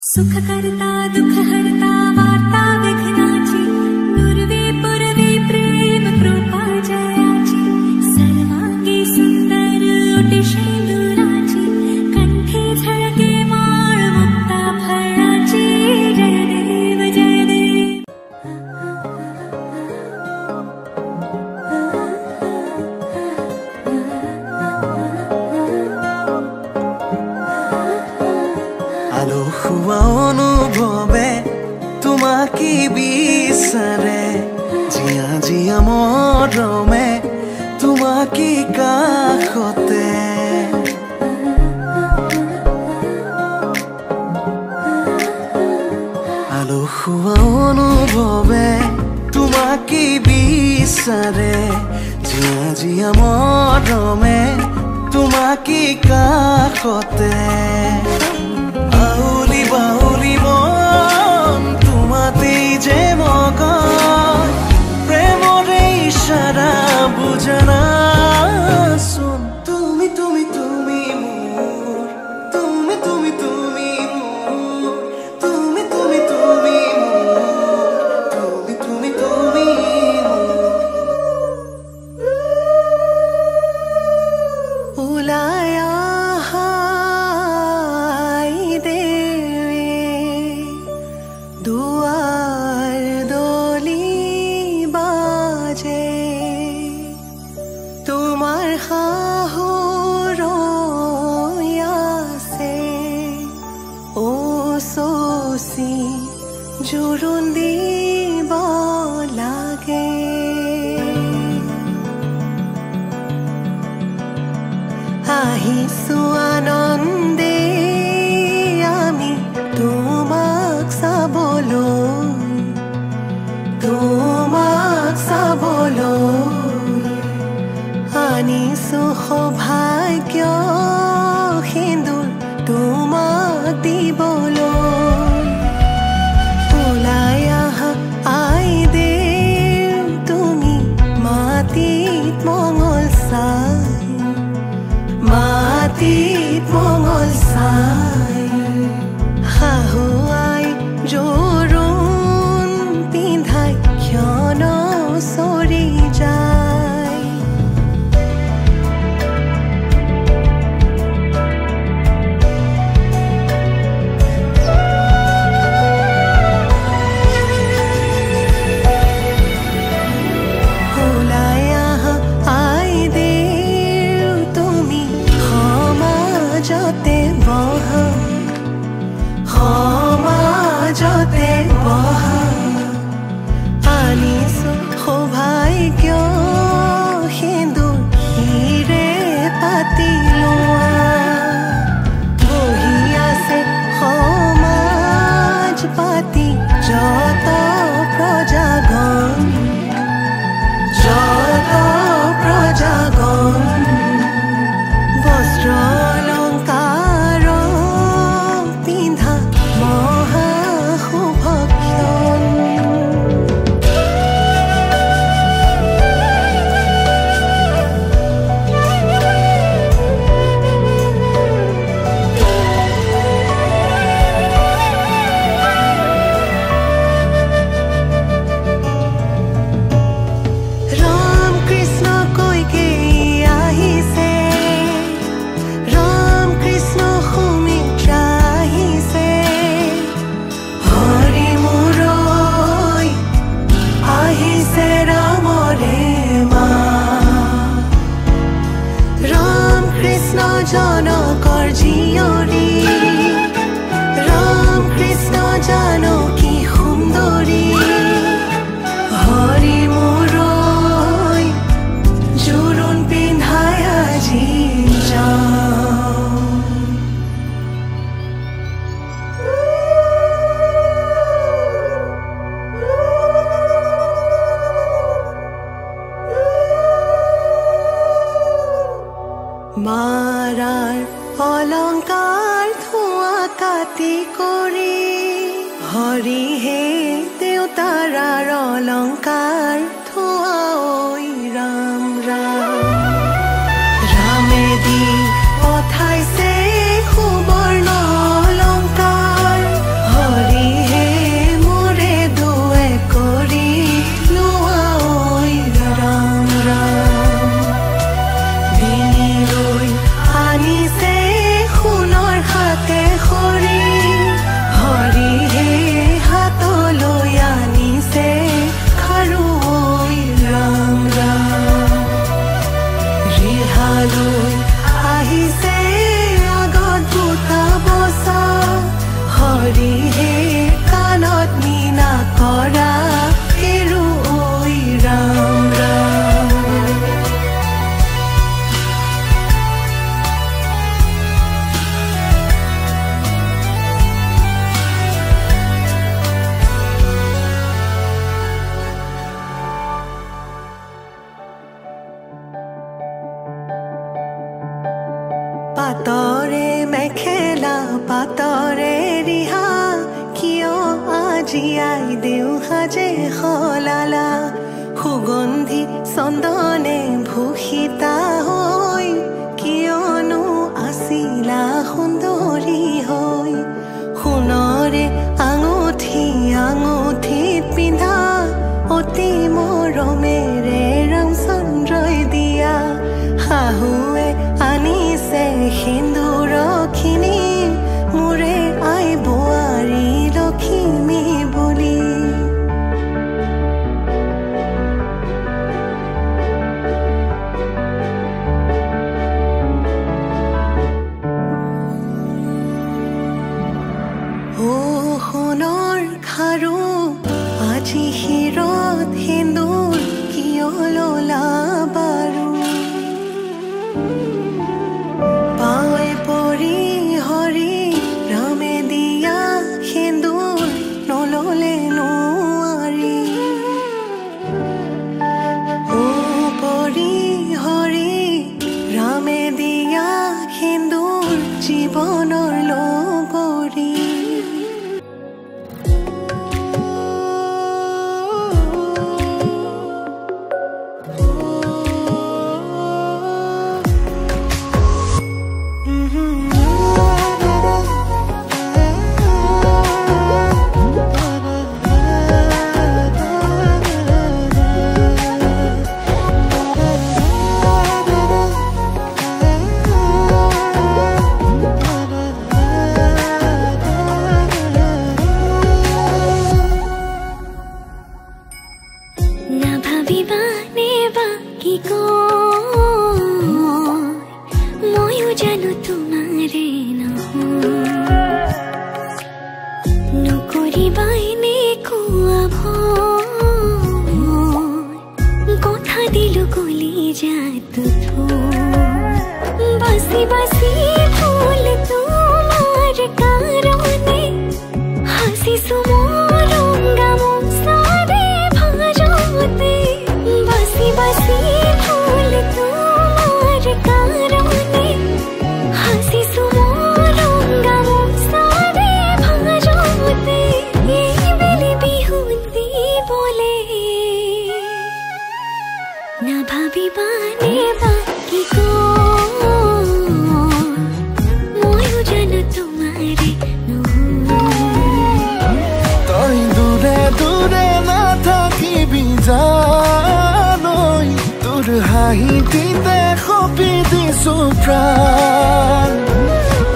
सुख करता दुख हरता वार्ता विघ्नाची नुरवी पुरवी प्रेम कृपा जयाची सर्वांगी सुंदर ओटी शेंदुराची कंठी झळके माळ मुक्ता फळाची जय देव जय देव আলো খুয়া অনুভৱে তোমাকে বিচাৰে জিয়া জিয়া মৰমে তোমাকে কাষতে আলো খুয়া অনুভৱে তোমাকে বিচাৰে জিয়া জিয়া মৰমে তোমাকে কাষতে আউলি বাউলি মন তোমাতেই যে মগন প্রেমরে ইশারা বুঝনা শুন তুমি তুমি তুমি মোর তুমি তুমি তুমি মোর তুমি তুমি তুমি মোর তুমি তুমি তুমি মোর উলায়া দুয়ার দলি বাজে তোমার হাহুর আছে ও সসি জুরুন দিব লাগে আহিছো আনন্দে আমি তোমাক চাবলৈ আনিছো সৌভাগ্য সিন্দুৰ তোমাক দিবলৈ ওলাই আহা আই দেৱ তুমি মাটিত মঙল চাই শাহুৱাই জোৰোণ পিন্ধাই ক্ষণ চৰি যায় ওলাই আহা আই দেৱ তুমি সমাজতে বহা আনিছো সৌভাগ্য সিন্দুৰ হিৰে পাতি লোৱা বহি আছে সমাজ পাতি যত প্ৰজাগণ বস্ত্ৰ অলংকাৰ পিন্ধা মহা শুভক্ষণ ৰাম কৃষ্ণ কৈকে আহিছে ৰাম কৃষ্ণ সুমিত্ৰা আহিছে হৰি মুৰৈ আহিছে ৰামৰে মা ৰাম কৃষ্ণ জনকৰ জীয়ৰী ৰাম কৃষ্ণ জানকী সুন্দৰী হৰি মুৰৈ জোৰোণ পিন্ধাই আজি যাওঁ মাৰাৰ অলংকাৰ ধোঁৱা কাটি কৰি হৰিহে দেউতাৰাৰ অলংকাৰ ধোঁৱা ঐ ৰাম ৰাম ৰামেদি পঠাইছে সুবৰ্ণ অলংকাৰ হৰি হে কাণত মীনা কৰা কেৰু ঐ ৰাম ৰাম পাতৰে মেখেলা পাতৰে ৰিহা কিয় আজি আই দেউ সাজে সলালা সুগন্ধি চন্দনে ভূষিতা হৈ কিয়নো আছিলা সুন্দৰী হৈ সোণৰে আঙুঠি আঙুঠিত পিন্ধা অতি মৰমেৰে ৰামচন্দ্ৰই দিয়া শাহুৱে আনিছে সিন্দুৰখিনি মোৰে আই বোৱাৰী লখিমী বুলি সোণৰ খাৰু আজি শিৰত সিন্দুৰ কিয় ললা বাৰু পাৱে পৰি হৰি ৰামে দিয়া সিন্দুৰ নললে নোৱাৰি পৰি হৰি ৰামে দিয়া সিন্দুৰ জীৱনৰ লগৰী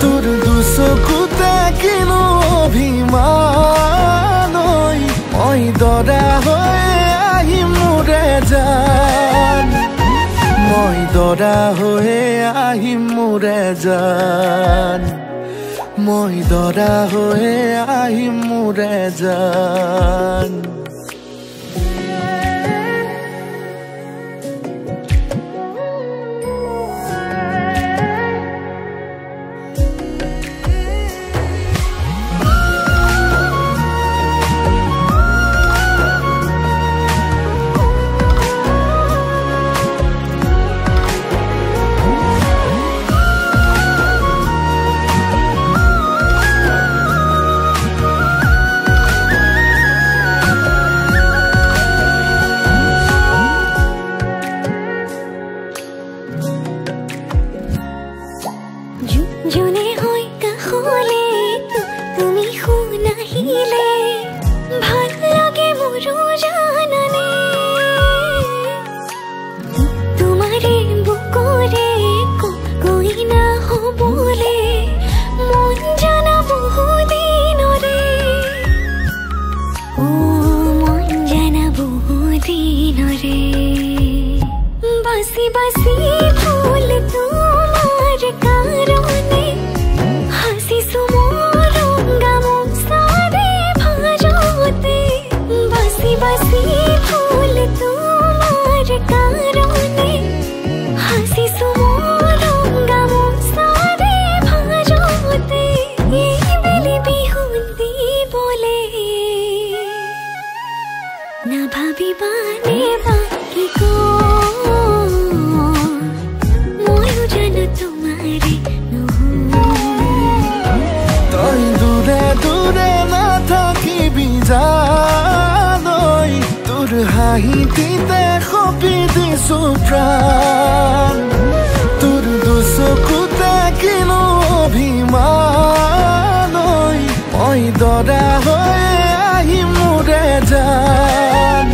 তোৰ দুচকুতে কিনো অভিমান মই দৰা হৈ আহিম মোৰে জান মই দৰা হৈ আহিম মোৰে জান মই দৰা হৈ আহিম মোৰে জান दीवाने बाकी को मोयो जन तुम्हारे तई दूरे दूरे ना थाकी बिजानई তোর হাঁহিতে খপি দিছো প্রাণ তোর দুচকুতে কিনো অভিমানই মই দৰা হৈ আহিম মোৰে জান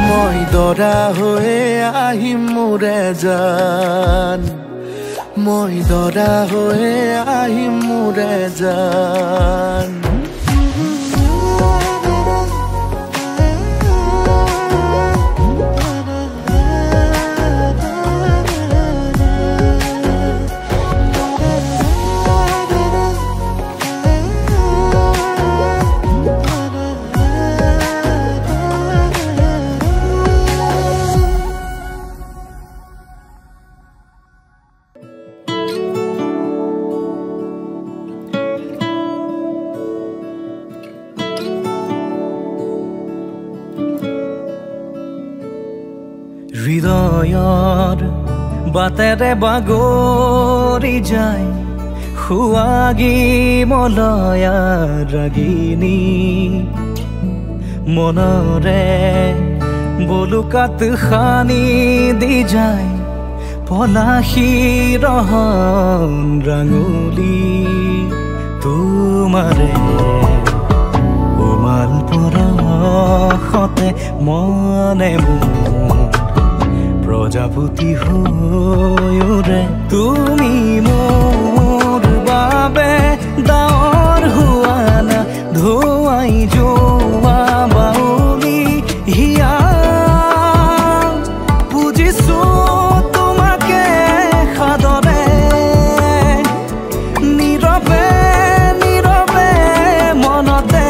মই দৰা হৈ আহিম মোৰে জান মই দৰা হৈ আহিম মোৰে জান হৃদয়ৰ বাটেৰে বাগৰি যায় খুৱাগি মলয়া ৰাগিনী মনৰে বলুকাত খানি দি যায় পলাশী ৰহন ৰাঙলী তোমাৰে উমাল পৰশতে মনে প্ৰজাপতি হৈৰে তুমি মোৰ বাবে ডাৱৰ হোৱানা ধোৱাই যোৱা বাউলি হিয়া বুজিছো তোমাকে সাদৰে নীৰৱে নীৰৱে মনতে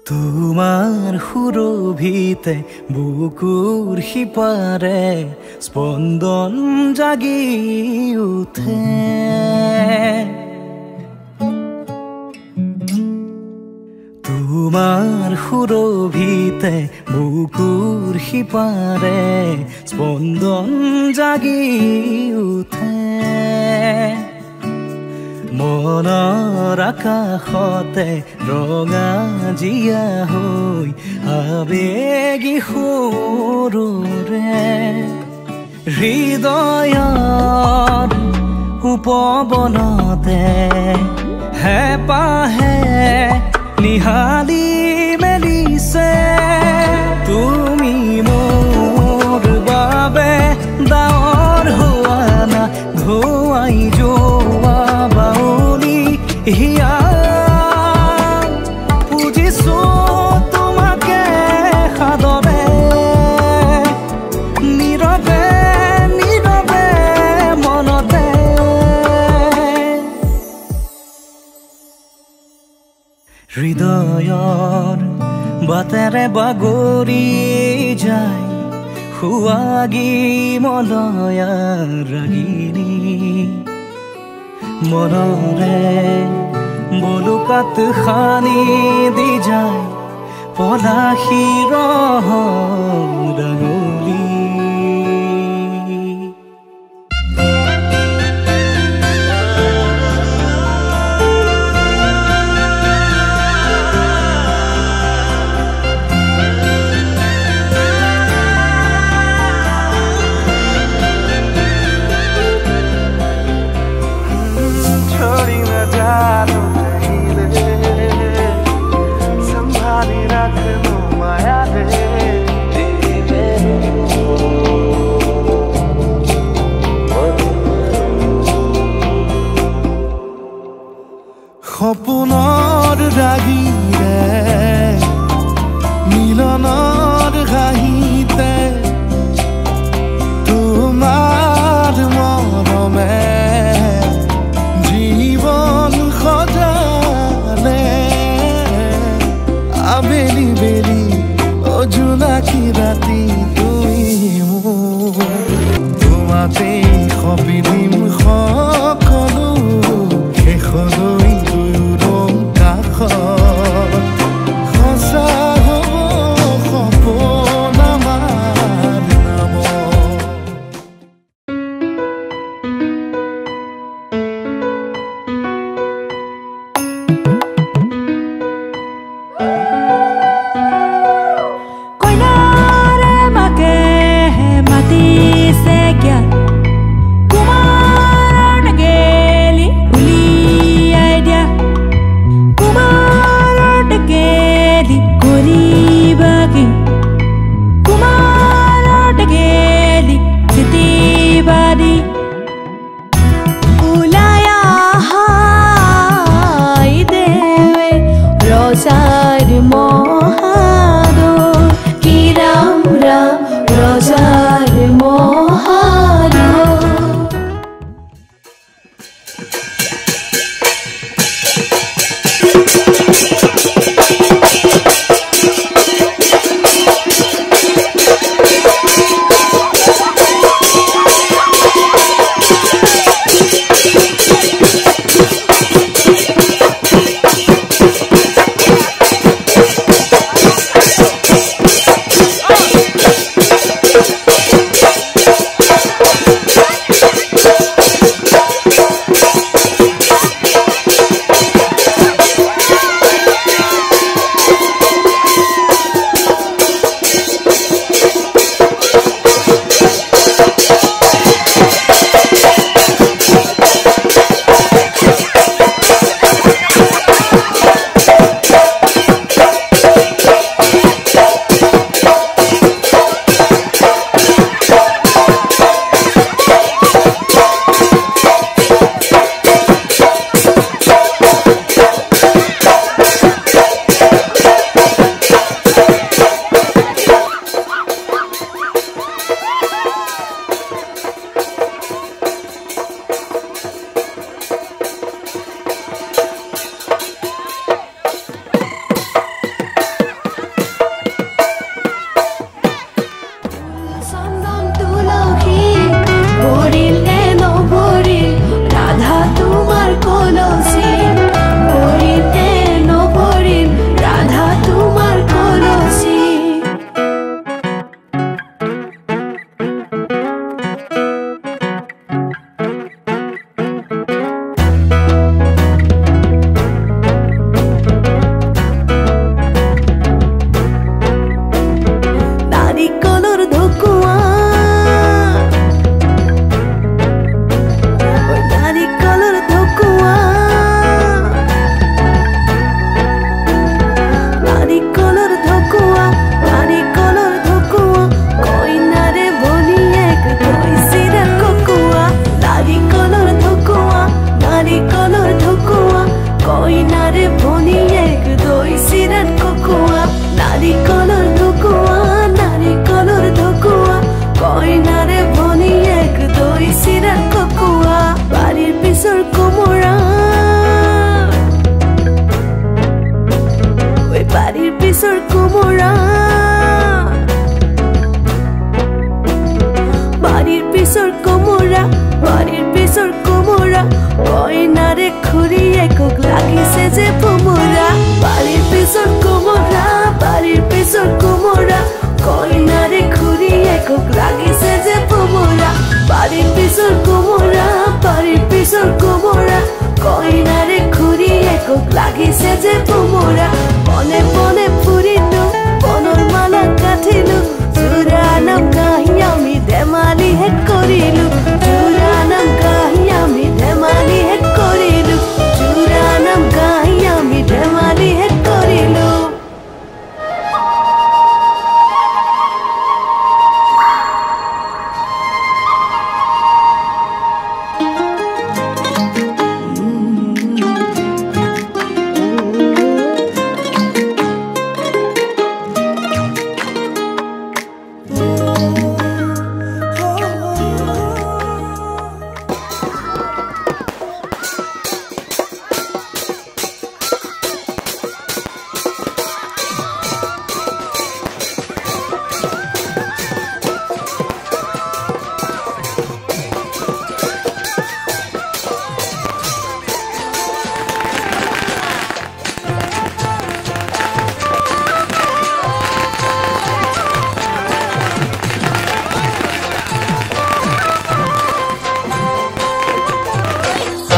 তোমাৰ সুৰভিতে বুকুৰ সিপাৰে স্পন্দন জাগি উঠে তোমাৰ সুৰভিতে বুকুৰ সিপাৰে স্পন্দন জাগি উঠে মনৰ আকাশতে ৰঙা জিয়া হৈ আবেগী সুৰৰে হৃদয়ৰ উপবনতে হেঁপাহে নিহালি মেলিছে তুমি মোৰ বাবে ডাৱৰ হোৱানা ধোৱাই যোৱা বাউলি হিয়া বুজিছো তোমাকে সাদৰে নীৰৱে নীৰৱে মনতে হৃদয়ৰ বাটেৰে বাগৰি যায় খুৱাগি মলয়া ৰাগিনী মনৰে বলুকাত খানি দি যায় পলাশী ৰহন ৰাঙলী संभाली रखनो माया दे ৰাতি তুই মোৰ তোমাতেই সপি দিম সকলো শেষলৈ দুয়ো কাষত সঁচা হ'ব সপোন আমাৰ নামত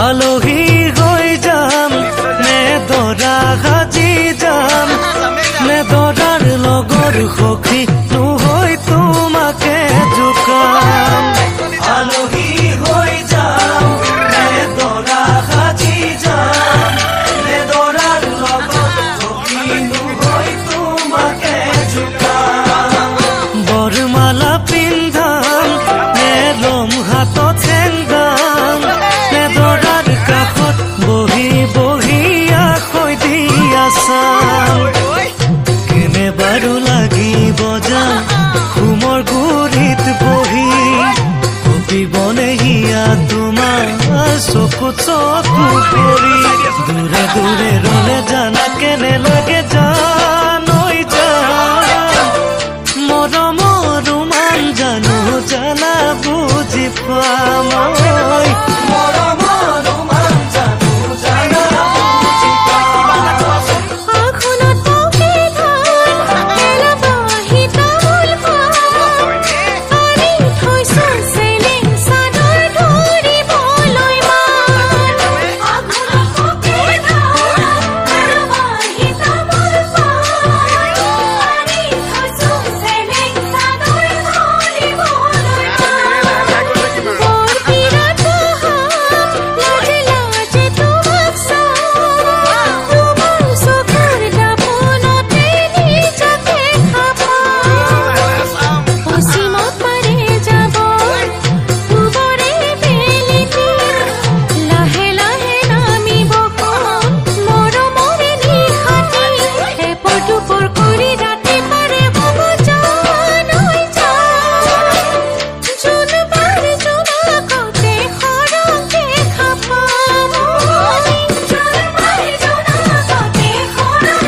আলহী হৈ যাম নে দৰা সাজি যাম নে দৰাৰ লগৰ সখী নহৈ তোমাকে জোকাম আলহী হৈ যাম নে দৰা সাজি যাম নে দৰাৰ লগৰ সখী নহৈ তোমাকে জোকাম বৰমালা পিন্ধাম নে লম হাতত চেংগাম নে দৰাৰ কাষত বহি বহি আখৈ দি আছাম কেনে বাৰু লাগিব যা ঘুমৰ গুৰিত বহি কপিবনে হিয়া তোমাৰ চকু চকু পৰি দূৰে দূৰে ৰলে জানা কেনে লাগে জানৈ যা মৰমৰ ৰোমান জানো জানা বুজি পাম মৰমৰ ৰোমান জানো জানা বুজি পাম আখনত পকে ধান এলা বাহি তামোল পান আনি থৈছো চেলেং চাদৰ ধৰিবলৈ মান আখনত পকে ধান এলা বাহি তামোল পান আনি থৈছো চেলেং চাদৰ ধৰিবলৈ মান বৰ বিৰাট হাত লাজে লাজে তোমাক চাম তোমাৰ চকুৰ দাপোনতে নিজকে খাপাম পশ্চিমত পাৰে যাব পূবৰে বেলিটি লাহে লাহে নামিব মৰমৰে নিশাটি এপৰ দুপৰ কৰি ৰাতি পাৰে হ'ব জানৈ যা জোন পাৰে জোনাকতে সৰকে খাপাম জোন পাৰে জোনাকতে সৰকে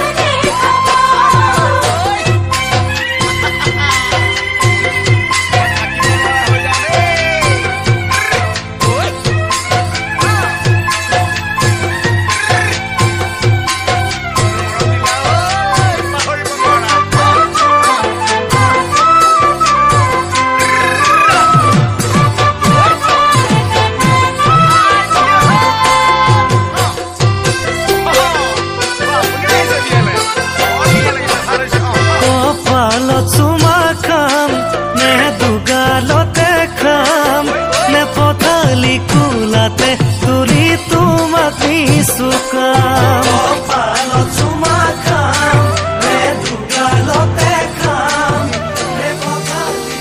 কপালত চুমা খাম নে দুগালতে খাম নে পথালি কোলাতে তুলি তোমাক নিচুকাম কপালত চুমা খাম নে দুগালতে খাম নে পথালি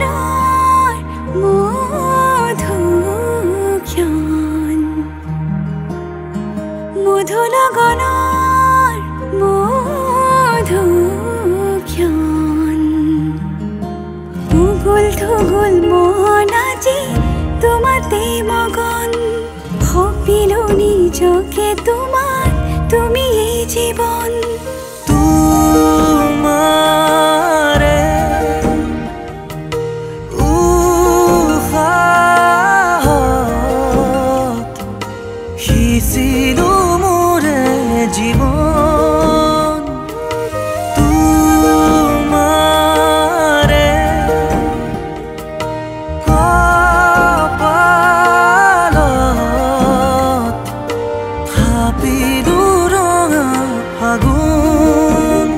মধুনগনৰ মধুক্ষণ মধুনগনৰ মধুক্ষণ উগুল থুগুল মন আজি তোমাতে মগন ভাবিলো নিজকে তোমাৰ তুমি এই জীৱন তোমাৰে উশাহত সিঁচিলো মোৰে জীৱন তোমাৰে কপালত থাপিলো ৰঙা ফাগুন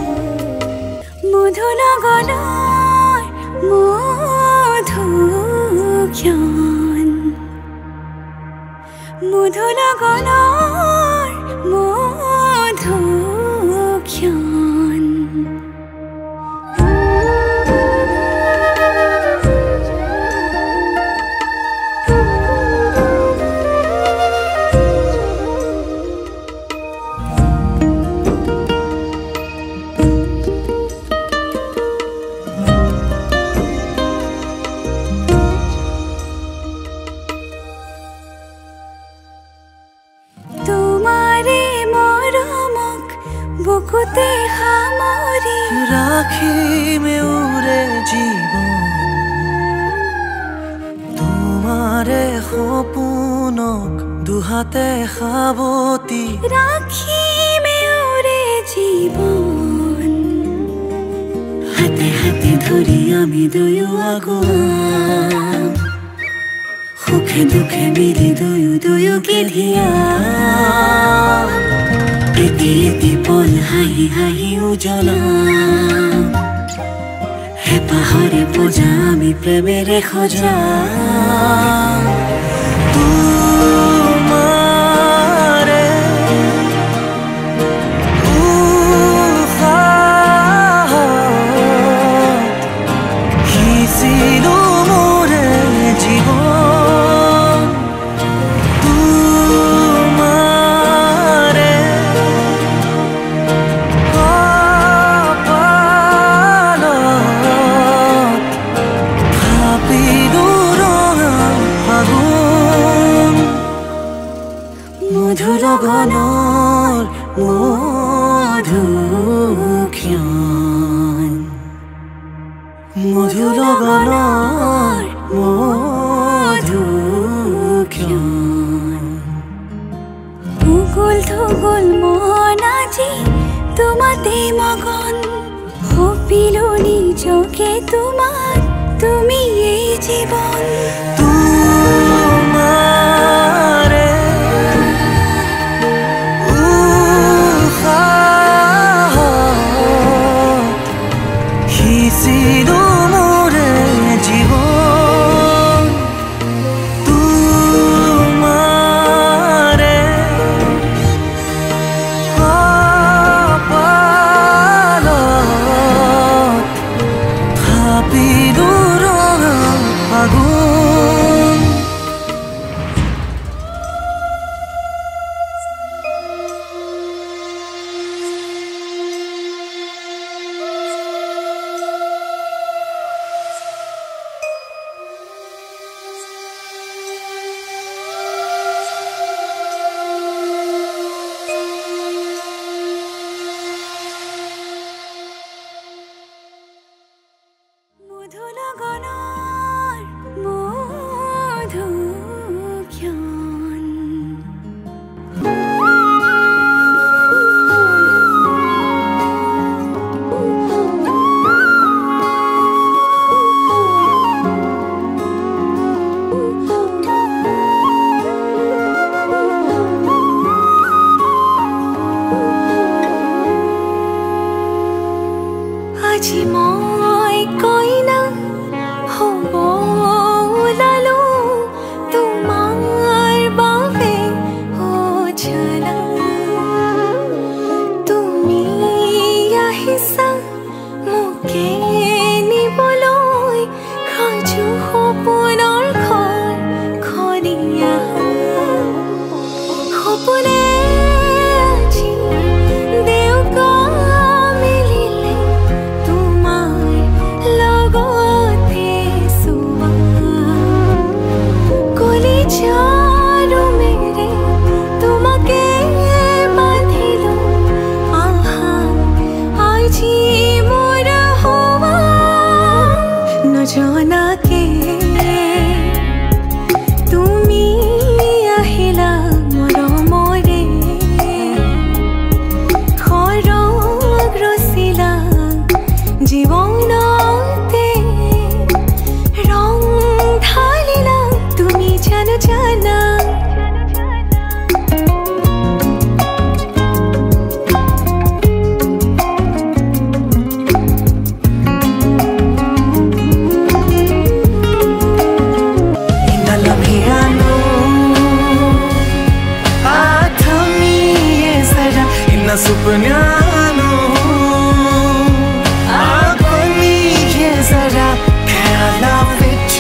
মধুনগনৰ মধুক্ষণ মধুনগনৰ মধুক্ষণ তোমাৰে বুকুতে সামৰি ৰাখিমে উৰে জীৱন তোমাৰে সপোনক দুহাতে সাৱতি ৰাখিমে উৰে জীৱন হাতে হাতে ধৰি আমি দুয়ো আগুৱাম সুখে দুখে মিলি দুয়োকে ধিয়াম এটি এটি পল হাঁহি হাঁহি উজ্বলাম হেঁপাহৰে পূজা আমি প্ৰেমেৰে সজাম তোমাৰে উশাহত সিঁচিলো মোৰে জীৱন তোমাৰে কপালত থাপিলো ৰঙা ফাগুন মধুৰ গণৰ মধুক্ষণ মধুৰ গণৰ মধুক্ষণ উগুল থুগুল মন আজি তোমাতে মগন সপিলো নিজকে তোমাক তুমি এই জীৱন তোমাৰে উশাহত সিঁচিলো মোৰে জীৱন তোমাৰে কপালত থাপিলো ৰঙা ফাগুন মধুৰ গণৰ মধুক্ষণ আজি মই কইনা হ'ব ওলালো তোমাৰ বাবে অজানা তুমি আহিছা মোকে নিবলৈ সাজু সপোনৰ ঘৰ খনিয়া সপোনে আজি দেউকা মিলিলে তোমাৰ লগতে চুবা কলিজাৰো মেৰে তোমাকে বান্ধিলো আহা আজি মোৰ হোৱা নজনাকে তুমি আহিলা মৰমৰে সৰগ ৰচিলা জীৱনতে ৰং ঢালিলা তুমি জানো জানা Inalabiano atamiye zara ina supanyano apaniye zara khala vich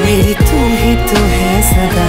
meri tu hi tu hai sada